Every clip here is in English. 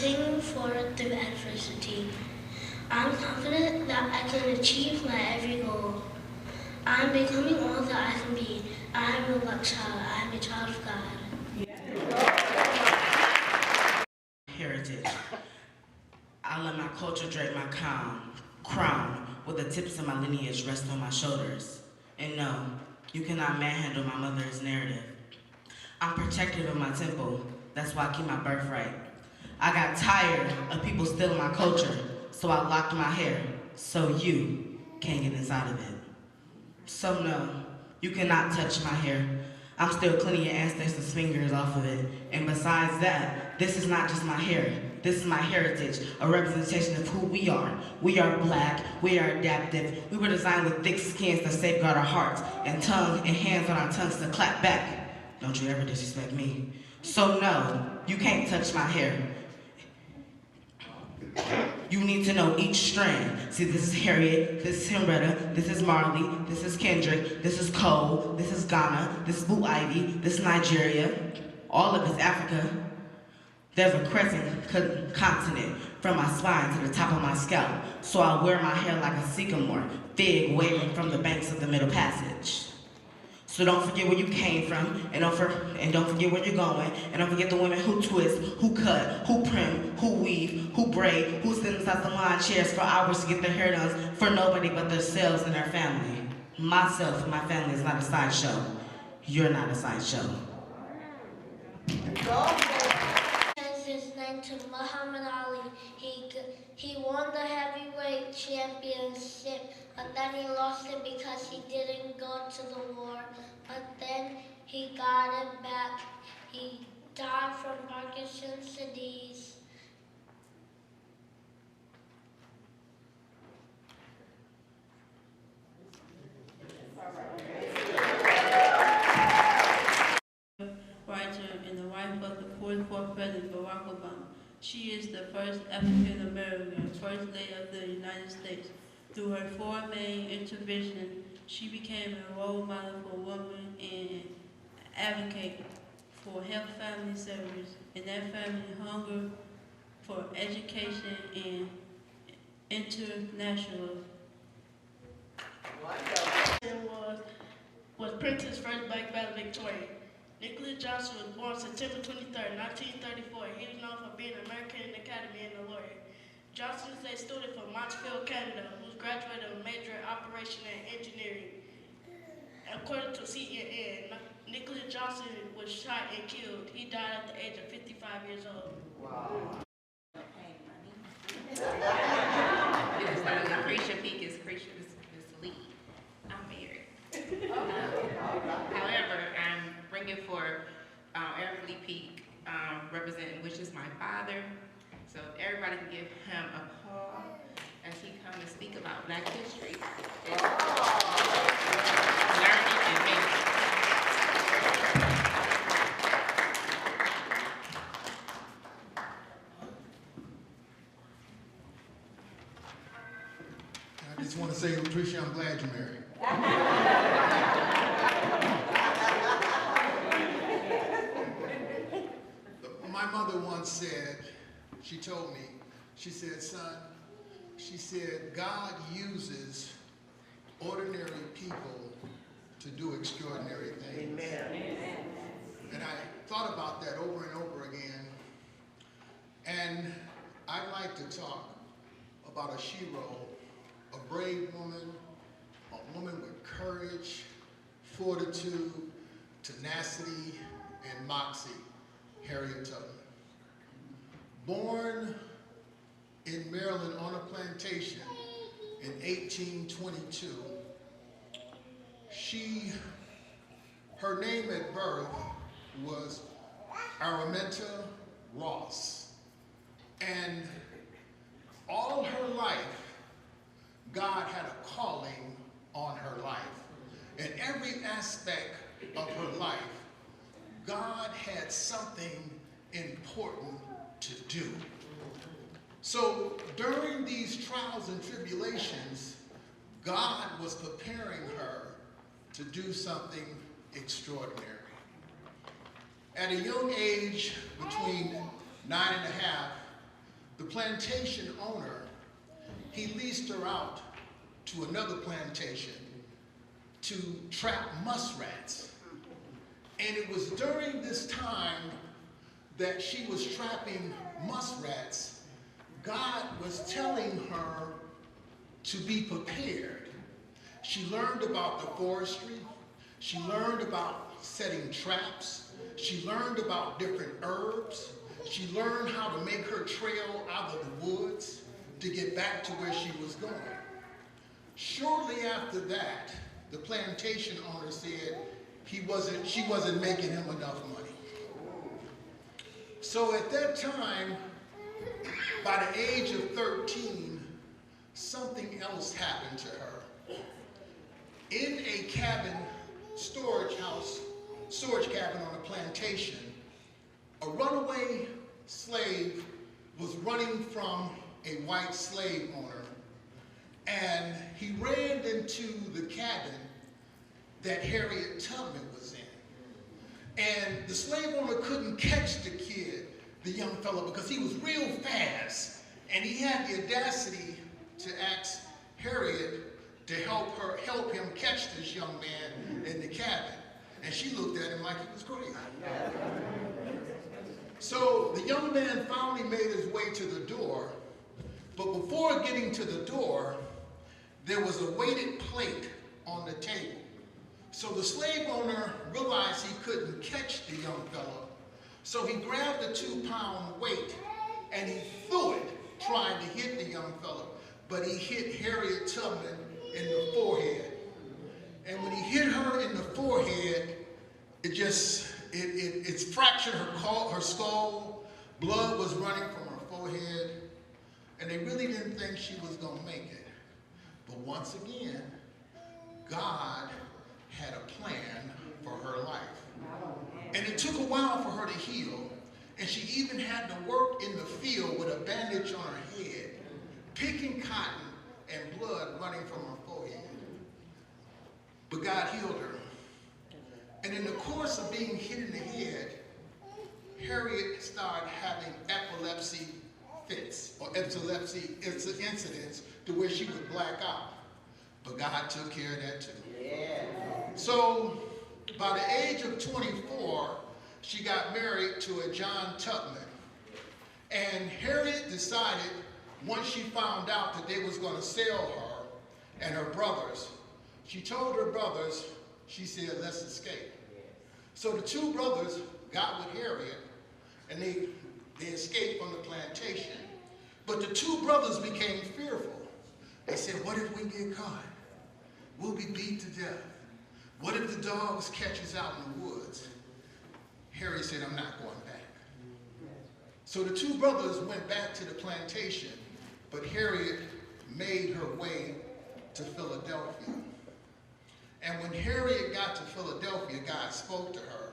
Moving forward through adversity. I'm confident that I can achieve my every goal. I'm becoming all that I can be. I am a black child. I am a child of God. Heritage. I let my culture drape my crown, with the tips of my lineage rest on my shoulders. And no, you cannot manhandle my mother's narrative. I'm protective of my temple. That's why I keep my birthright. I got tired of people stealing my culture, so I locked my hair so you can't get inside of it. So no, you cannot touch my hair. I'm still cleaning your ancestors' fingers off of it. And besides that, this is not just my hair. This is my heritage, a representation of who we are. We are black, we are adaptive. We were designed with thick skins to safeguard our hearts, and tongue and hands on our tongues to clap back. Don't you ever disrespect me. So no, you can't touch my hair. You need to know each strand. See, this is Harriet, this is Henrietta, this is Marley, this is Kendrick, this is Cole, this is Ghana, this is Boo Ivy, this is Nigeria. All of it's Africa. There's a crescent continent from my spine to the top of my scalp, so I wear my hair like a sycamore, fig waving from the banks of the Middle Passage. So don't forget where you came from, and don't forget where you're going, and don't forget the women who twist, who cut, who prim, who weave, who braid, who sit inside the lawn chairs for hours to get their hair done for nobody but themselves and their family. Myself and my family is not a sideshow. You're not a sideshow. His name to Muhammad Ali. He won the heavyweight championship, but then he lost it because he didn't go to the war. But then he got it back. He died from Parkinson's disease. Writer and the wife of the 44th President Barack Obama. She is the first African American First Lady of the United States. Through her four main interventions, she became a role model for women and advocate for health family service and that family hunger for education and international. Was Prince's first black valedictorian. Nicholas Johnson was born September 23, 1934. He is known for being an American Academy and a lawyer. Johnson is a student from Montreal, Canada, who graduated with a major operation and engineering. According to CNN, Nicholas Johnson was shot and killed. He died at the age of 55 years old. Lucretia Peak is lead. I'm married. However, I'm bringing for Eric Lee Peak, representing, which is my father. So if everybody can give him a call as he comes to speak about Black history. Learning and making. I just want to say, Lucretia, I'm glad you're married. My mother once said, she told me, she said, son, she said, God uses ordinary people to do extraordinary things. Amen. And I thought about that over and over again. And I'd like to talk about a shero, a brave woman, a woman with courage, fortitude, tenacity, and moxie, Harriet Tubman. Born in Maryland on a plantation in 1822, her name at birth was Araminta Ross. And all her life, God had a calling on her life. In every aspect of her life, God had something important to do. So during these trials and tribulations, God was preparing her to do something extraordinary. At a young age, between 9 and a half, the plantation owner, he leased her out to another plantation to trap muskrats. And it was during this time that she was trapping muskrats, God was telling her to be prepared. She learned about the forestry. She learned about setting traps. She learned about different herbs. She learned how to make her trail out of the woods to get back to where she was going. Shortly after that, the plantation owner said she wasn't making him enough money. So at that time, by the age of 13, something else happened to her. In a cabin, storage cabin on a plantation, a runaway slave was running from a white slave owner, and he ran into the cabin that Harriet Tubman was in. And the slave owner couldn't catch the kid, the young fellow, because he was real fast, and he had the audacity to ask Harriet to help him catch this young man in the cabin. And she looked at him like he was crazy. So the young man finally made his way to the door, but before getting to the door, there was a weighted plate on the table. So the slave owner realized he couldn't catch the young fellow, so he grabbed the 2-pound weight and he threw it, trying to hit the young fellow, but he hit Harriet Tubman in the forehead. And when he hit her in the forehead, it fractured her skull. Blood was running from her forehead, and they really didn't think she was going to make it. But once again, God had a plan for her life. And it took a while for her to heal, and she even had to work in the field with a bandage on her head, picking cotton and blood running from her forehead. But God healed her. And in the course of being hit in the head, Harriet started having epilepsy fits, or epilepsy incidents, to where she would black out. But God took care of that too. Yeah. So by the age of 24, she got married to a John Tubman. And Harriet decided, once she found out that they was going to sell her and her brothers, she told her brothers, she said, let's escape. So the two brothers got with Harriet, and they escaped from the plantation. But the two brothers became fearful. They said, what if we get caught? We'll be beat to death. What if the dogs catch us out in the woods? Harriet said, I'm not going back. So the two brothers went back to the plantation, but Harriet made her way to Philadelphia. And when Harriet got to Philadelphia, God spoke to her,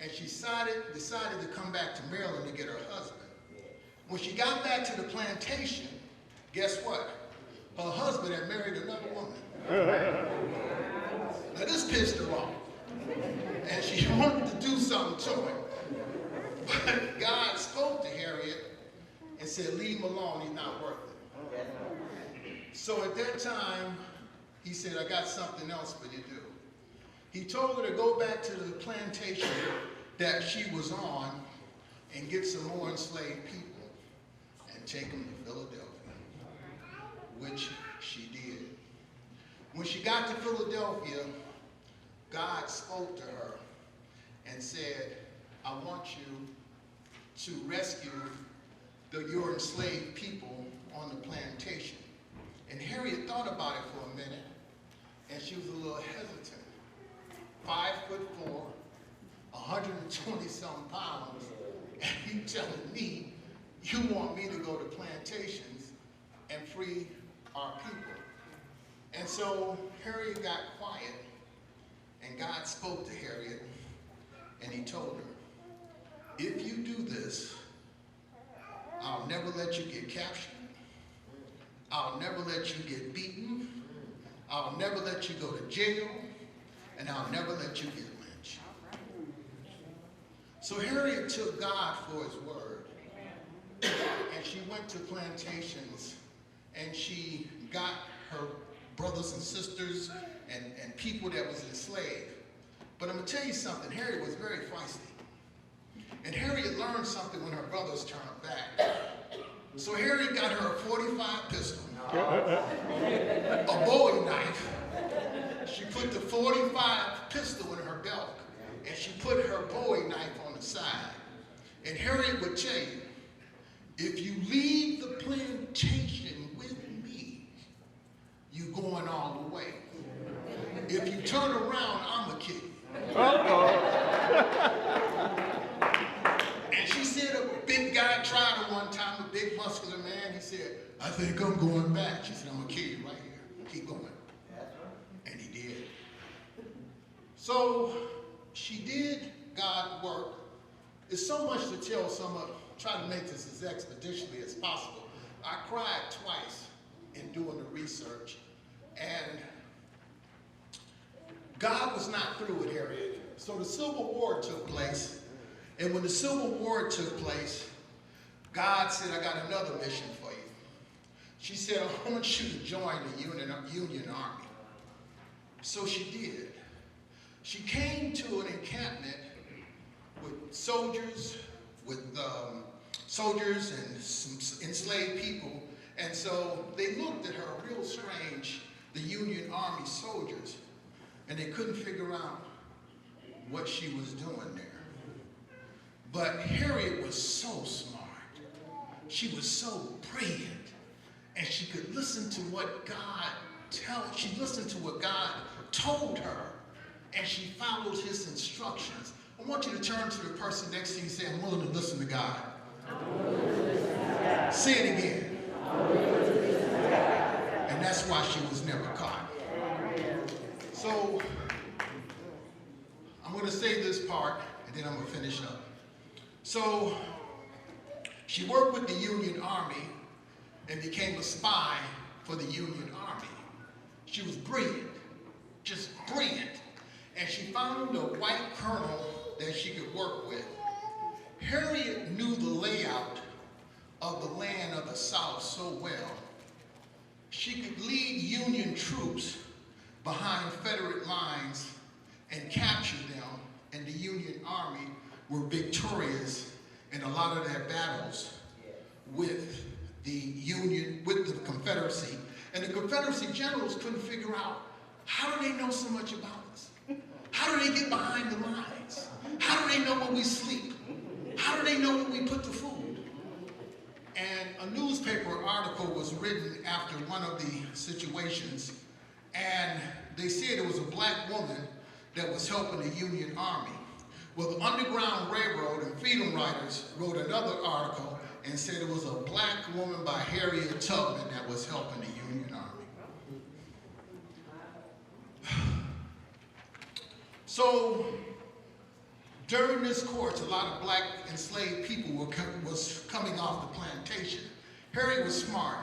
and she decided to come back to Maryland to get her husband. When she got back to the plantation, guess what? Her husband had married another woman. Now this pissed her off, and she wanted to do something to him. But God spoke to Harriet and said, leave him alone, he's not worth it. So at that time, he said, I got something else for you to do. He told her to go back to the plantation that she was on and get some more enslaved people and take them to Philadelphia, which she did. When she got to Philadelphia, God spoke to her and said, I want you to rescue your enslaved people on the plantation. And Harriet thought about it for a minute, and she was a little hesitant. 5'4", 120-some pounds, and you telling me you want me to go to plantations and free our people. And so Harriet got quiet, and God spoke to Harriet, and he told her, if you do this, I'll never let you get captured. I'll never let you get beaten. I'll never let you go to jail. And I'll never let you get lynched. So Harriet took God for his word. And she went to plantations, and she got her brothers and sisters and people that was enslaved. But I'm going to tell you something. Harriet was very feisty. And Harriet learned something when her brothers turned back. So Harriet got her a .45 pistol, a Bowie knife. She put the .45 pistol in her belt, and she put her Bowie knife on the side. And Harriet would tell you, if you leave the plantation with me, you going all the way. If you turn around, I'm going to kill you. And she said a big guy tried her one time, a big muscular man. He said, I think I'm going back. She said, I'm going to kill you right here. Keep going. And he did. So she did God's work. There's so much to tell, so I'm going to try to make this as expeditiously as possible. I cried twice in doing the research, and God was not through with Harriet. So the Civil War took place, and when the Civil War took place, God said, I got another mission for you. She said, I want you to join the Union Army. So she did. She came to an encampment with soldiers, and some enslaved people, and so they looked at her real strange, the Union Army soldiers, and they couldn't figure out what she was doing there. But Harriet was so smart. She was so brilliant, and she could listen to what she listened to what God told her, and she followed his instructions. I want you to turn to the person next to you and say, I'm willing to listen to God. Say it again. And that's why she was never caught. So I'm going to say this part, and then I'm going to finish up. So she worked with the Union Army and became a spy for the Union Army. She was brilliant, just brilliant. And she found a white colonel that she could work with. Harriet knew the layout of the land of the South so well. She could lead Union troops behind Confederate lines and capture them, and the Union Army were victorious in a lot of their battles with the Confederacy. And the Confederacy generals couldn't figure out, how do they know so much about us? How do they get behind the lines? How do they know where we sleep? How do they know what we put to food? And a newspaper article was written after one of the situations, and they said it was a black woman that was helping the Union Army. Well, the Underground Railroad and Freedom Writers wrote another article and said it was a black woman by Harriet Tubman that was helping the Union Army. So, during this course, a lot of black enslaved people was coming off the plantation. Harriet was smart.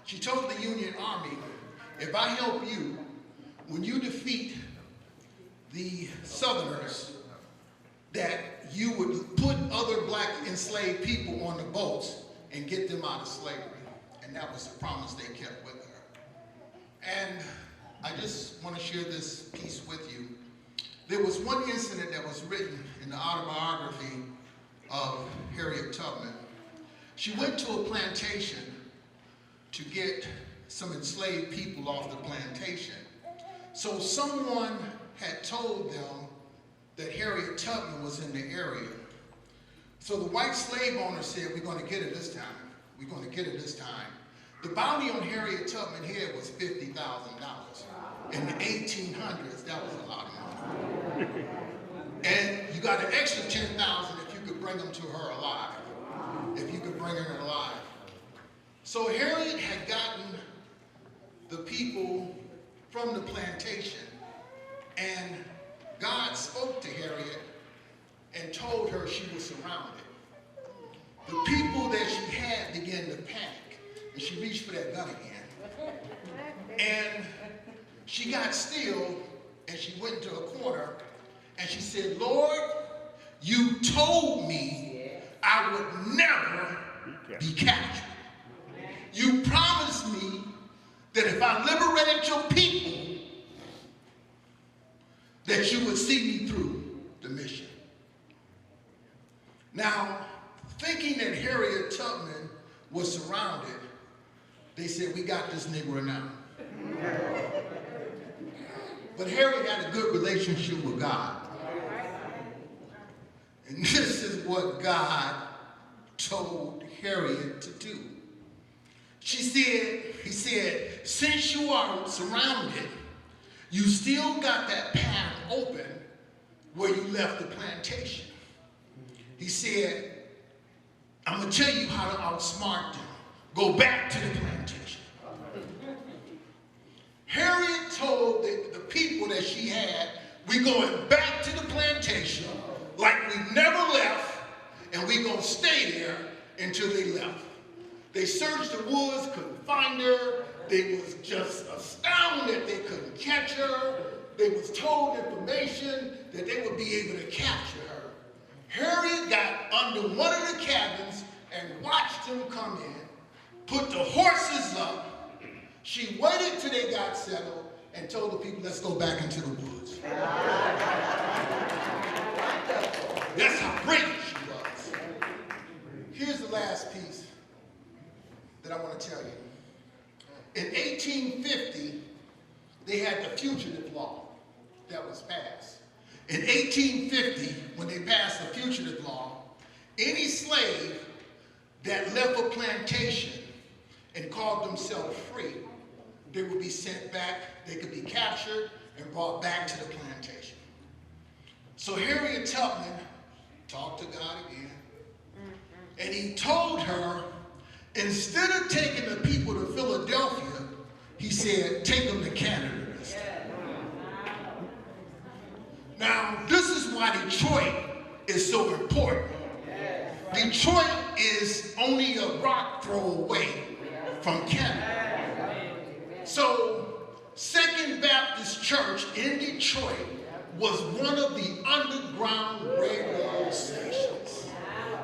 She told the Union Army, if I help you, when you defeat the Southerners, that you would put other black enslaved people on the boats and get them out of slavery. And that was the promise they kept with her. And I just want to share this piece with you. There was one incident that was written in the autobiography of Harriet Tubman. She went to a plantation to get some enslaved people off the plantation. So someone had told them that Harriet Tubman was in the area. So the white slave owner said, we're going to get her this time. We're going to get her this time. The bounty on Harriet Tubman's head was $50,000. In the 1800s, that was a lot of money. And you got an extra $10,000 if you could bring them to her alive. If you could bring her alive. So Harriet had gotten the people from the plantation, and God spoke to Harriet and told her she was surrounded. The people that she had began to panic, and she reached for that gun again. And she got still, and she went into a corner, and she said, Lord, you told me I would never be captured. You promised me that if I liberated your people, that you would see me through the mission. Now, thinking that Harriet Tubman was surrounded, they said, we got this Negro now. But Harriet had a good relationship with God. And this is what God told Harriet to do. He said, since you are surrounded, you still got that path open where you left the plantation. He said, I'm going to tell you how to outsmart them. Go back to the plantation. Harriet told the people that she had, we're going back to the plantation like we never left, and we're going to stay there until they left. They searched the woods, couldn't find her. They was just astounded they couldn't catch her. They was told information that they would be able to capture her. Harriet got under one of the cabins and watched them come in, put the horses up. She waited till they got settled and told the people, let's go back into the woods. That's how brave she was. Here's the last piece that I want to tell you. In 1850, they had the fugitive law that was passed. In 1850, when they passed the fugitive law, any slave that left a plantation and called themselves free, they would be sent back, they could be captured and brought back to the plantation. So Harriet Tubman talked to God again, and he told her, instead of taking the people to Philadelphia, he said, take them to Canada instead. Now, this is why Detroit is so important. Detroit is only a rock throw away from Canada. So, Second Baptist Church in Detroit was one of the Underground Railroad stations.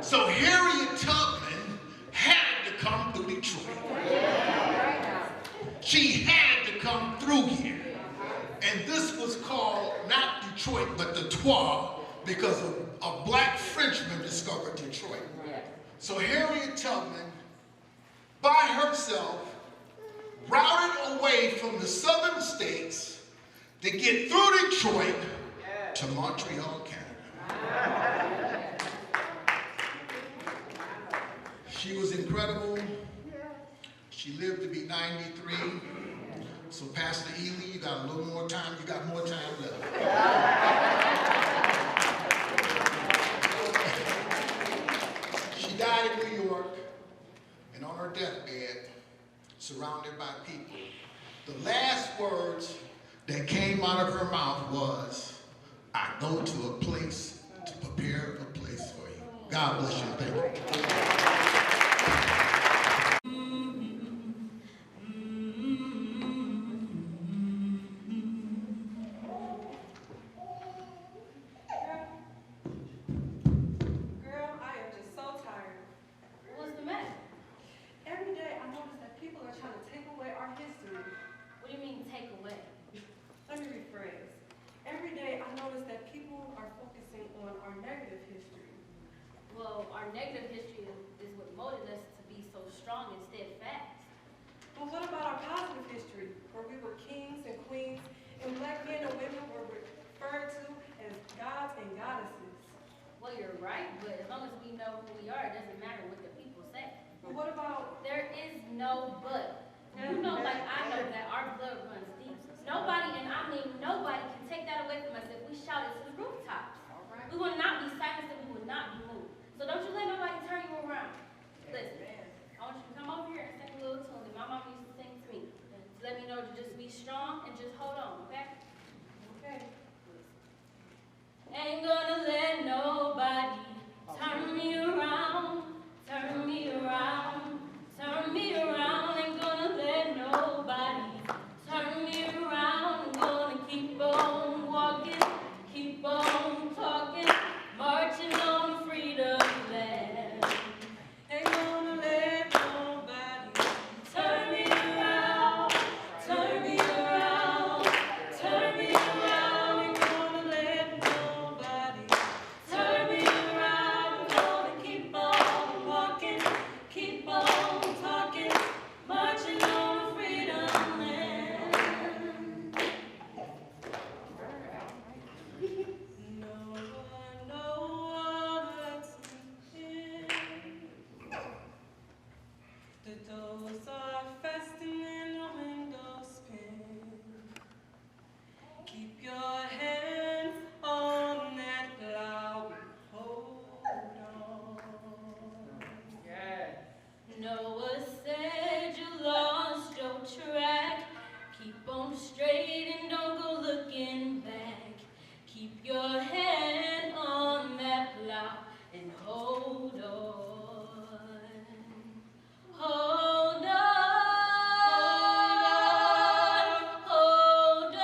So Harriet Tubman had to come through Detroit. She had to come through here. And this was called not Detroit, but Detroit, because a black Frenchman discovered Detroit. So Harriet Tubman, by herself, routed away from the southern states to get through Detroit to Montreal, Canada. She was incredible. She lived to be 93. So Pastor Ely, you got a little more time. You got more time left. She died in New York, and on her deathbed, surrounded by people, the last words that came out of her mouth was, "I go to a place to prepare a place for you." God bless you. Thank you. Negative history is what molded us to be so strong and steadfast. Well, what about our positive history, where we were kings and queens, and black men and women were referred to as gods and goddesses? Well, you're right, but as long as we know who we are, it doesn't matter what the people say. But what about... There is no but. You know, like I know that our blood runs deep. Nobody, and I mean nobody, can take that away from us if we shout it to the rooftops. We will not be silenced and we will not be moved. So don't you let nobody turn you around. Listen, I want you to come over here and sing a little tune that my mama used to sing to me. To let me know to just be strong and just hold on, okay? Okay. Ain't gonna let nobody turn me around, turn me around, turn me around. Ain't gonna let nobody turn me around. I'm gonna keep on walking, keep on talking, marching on the freedom land. Ain't gonna let nobody turn me around, turn me around, turn me around. Ain't gonna let nobody turn me around. Gonna keep on walking, keep on talking, marching on the freedom land. No one, no one to hear. The doors are fastened and the windows pinned. Keep your hands on that plow and hold on. Noah said you lost your track. Keep on straight and don't go looking back. Keep your hand on that plow and hold on. Hold on. Hold on.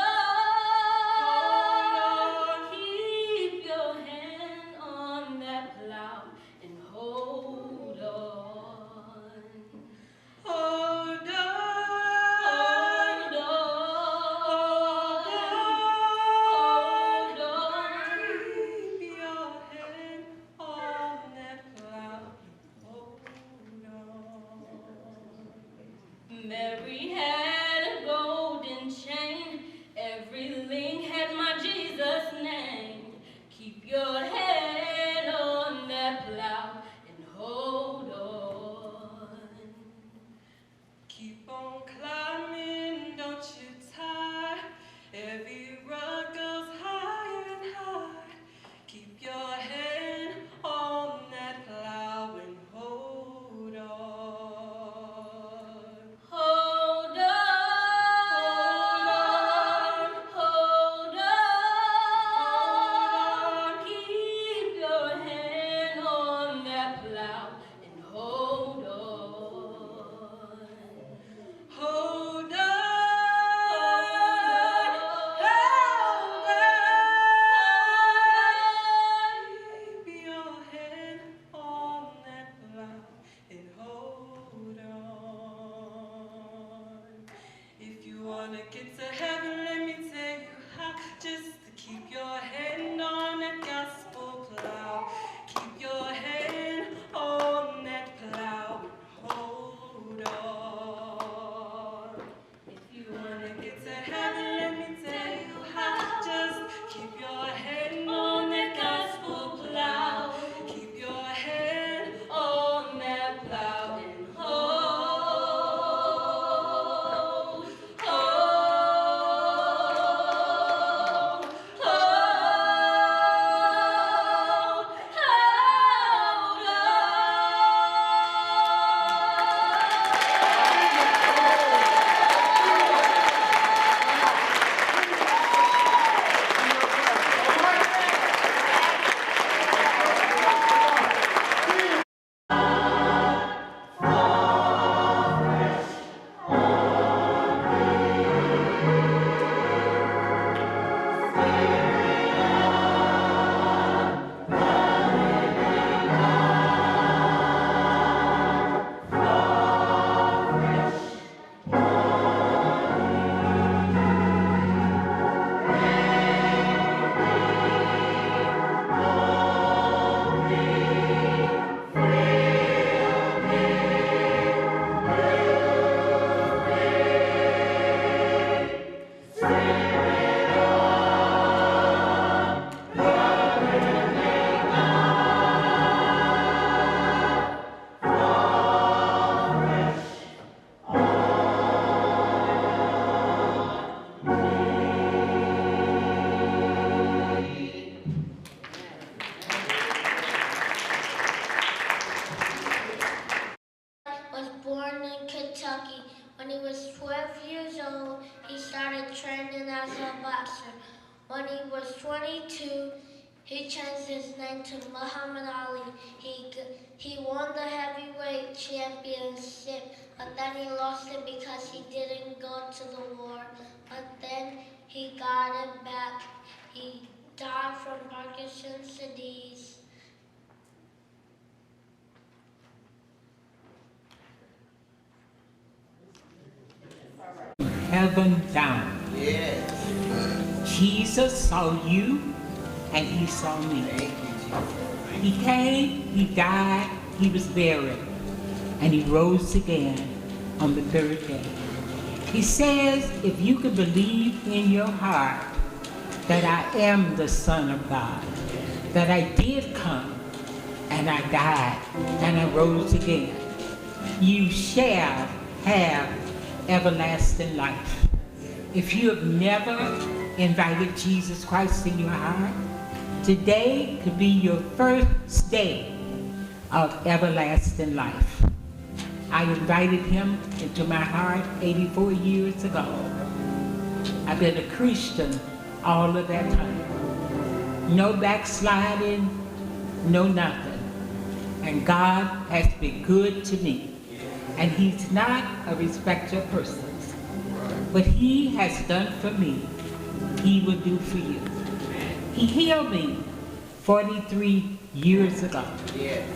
boxer. When he was 22, he changed his name to Muhammad Ali. He won the heavyweight championship, but then he lost it because he didn't go to the war. But then he got it back. He died from Parkinson's disease. Heaven down. Yes. Jesus saw you and he saw me. Thank you, Jesus. He came, he died, he was buried, and he rose again on the third day. He says, if you could believe in your heart that I am the Son of God, that I did come, and I died, and I rose again, you shall have everlasting life. If you have never invited Jesus Christ in your heart, today could be your first day of everlasting life. I invited him into my heart 84 years ago. I've been a Christian all of that time. No backsliding, no nothing. And God has been good to me. And he's not a respecter of persons. What he has done for me, he will do for you. He healed me 43 years ago. Yes.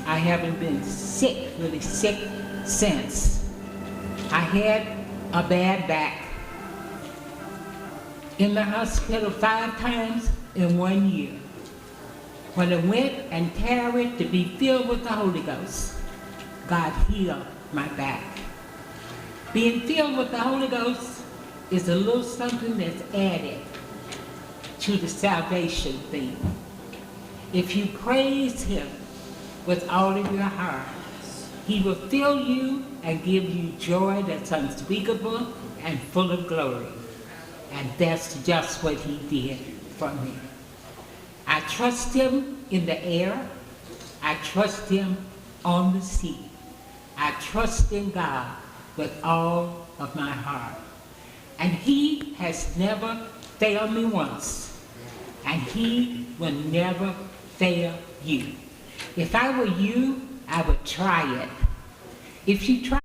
I haven't been sick, really sick, since. I had a bad back. In the hospital 5 times in 1 year. When I went and tarried to be filled with the Holy Ghost, God healed my back. Being filled with the Holy Ghost is a little something that's added to the salvation thing. If you praise him with all of your heart, he will fill you and give you joy that's unspeakable and full of glory. And that's just what he did for me. I trust him in the air. I trust him on the sea. I trust in God with all of my heart. And he has never failed me once. And he will never fail you. If I were you, I would try it. If you try